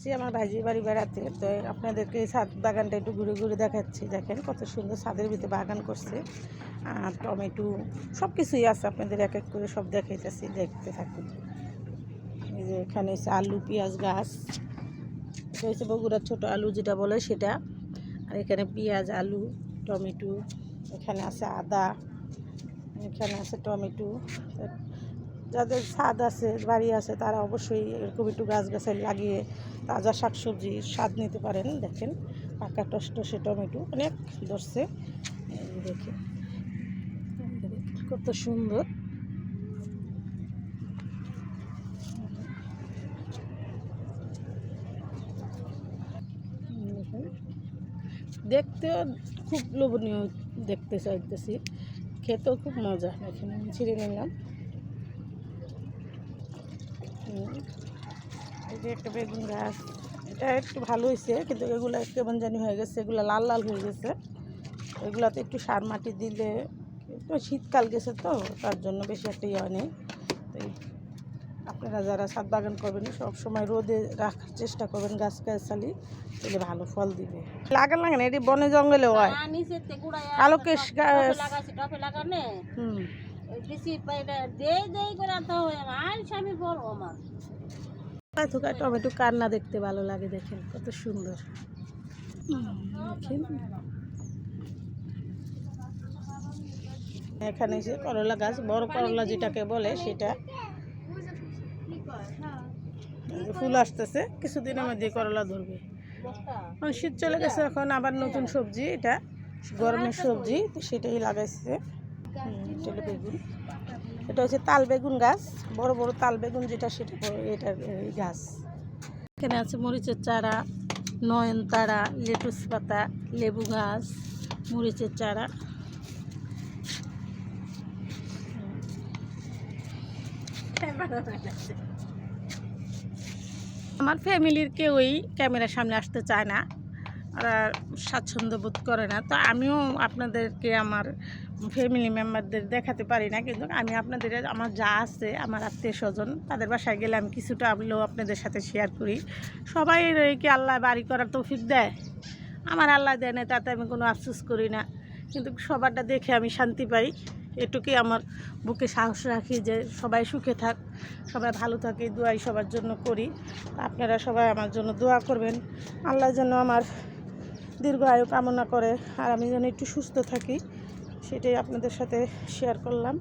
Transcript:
আসছি আমার ভাইজির বাড়ি বেড়াতে, তো আপনাদেরকে এই ছাদ বাগানটা একটু ঘুরে ঘুরে দেখাচ্ছি। দেখেন কত সুন্দর ছাদের ভিতরে বাগান করছে, আর টমেটো সব কিছুই আছে। আপনাদের এক এক করে সব দেখাইতেছি, দেখতে থাকুন। এই যে এখানে হচ্ছে আলু পেঁয়াজ গাছ, এটা হচ্ছে বগুড়ার ছোটো আলু যেটা বলে সেটা। আর এখানে পেঁয়াজ আলু টমেটো, এখানে আছে আদা, এখানে আছে টমেটো। যাদের ছাদ আছে বাড়ি আছে তারা অবশ্যই এরকম একটু গাছগাছালি লাগিয়ে তাজা শাকসবজি স্বাদ নিতে পারেন। দেখেন পাকা টসটসে টমেটো অনেক ধরছে, দেখেন কত সুন্দর। দেখতেও খুব লোভনীয় দেখতে চাইতেছি, খেতেও খুব মজা। দেখেন আমি ছিঁড়ে নিলাম। এই যে একটা বেগুন গাছ, এটা একটু ভালো হয়েছে, কিন্তু এগুলো কেমন জানি হয়ে গেছে, এগুলো লাল লাল হয়ে গেছে। এগুলাতে একটু সার মাটি দিলে, একটু শীতকাল গেছে তো তার জন্য বেশি একটা ইয়ে নেই। তো আপনারা যারা ছাদ বাগান করবেন সব সময় রোদে রাখার চেষ্টা করবেন গাছগাছালি, তাহলে ভালো ফল দিবে। লাগান লাগান এটি বনে জঙ্গলে হয়। কালো কেশ গাছ টমেটো কার না দেখতে ভালো লাগে, দেখেন কত সুন্দর। এখানে যে করলা গাছ, বড় করলা যেটাকে বলে সেটা, ফুল আসতেছে, কিছুদিনের মধ্যে করলা ধরবে। শীত চলে গেছে, এখন আবার নতুন সবজি, এটা গরমের সবজি, তো সেটাই লাগাইছে। বেগুন, এটা হচ্ছে তাল বেগুন গাছ, বড় বড় তাল বেগুন যেটা সেটা, এটার এই গাছ। এখানে আছে মরিচের চারা, নয়নতারা, লেটুস পাতা, লেবু গাছ, মরিচের চারা। আমার ফ্যামিলির কেউই ক্যামেরার সামনে আসতে চায় না, আর স্বাচ্ছন্দ্য বোধ করে না, তো আমিও আপনাদেরকে আমার ফ্যামিলি মেম্বারদের দেখাতে পারি না। কিন্তু আমি আপনাদের আমার যা আছে, আমার আত্মীয় স্বজন, তাদের বাসায় গেলে আমি কিছুটা হলেও আপনাদের সাথে শেয়ার করি। সবাই কি আল্লাহ বাড়ি করার তৌফিক দেয়? আমার আল্লাহ দেয় না, তাতে আমি কোনো আফসোস করি না, কিন্তু সবারটা দেখে আমি শান্তি পাই। এটুকুই আমার বুকে সাহস রাখি যে সবাই সুখে থাক, সবাই ভালো থাকে, দোয়াই সবার জন্য করি। আপনারা সবাই আমার জন্য দোয়া করবেন, আল্লাহ যেন আমার দীর্ঘ আয়ু কামনা করে, আর আমি যেন একটু সুস্থ থাকি, সেটাই আপনাদের সাথে শেয়ার করলাম।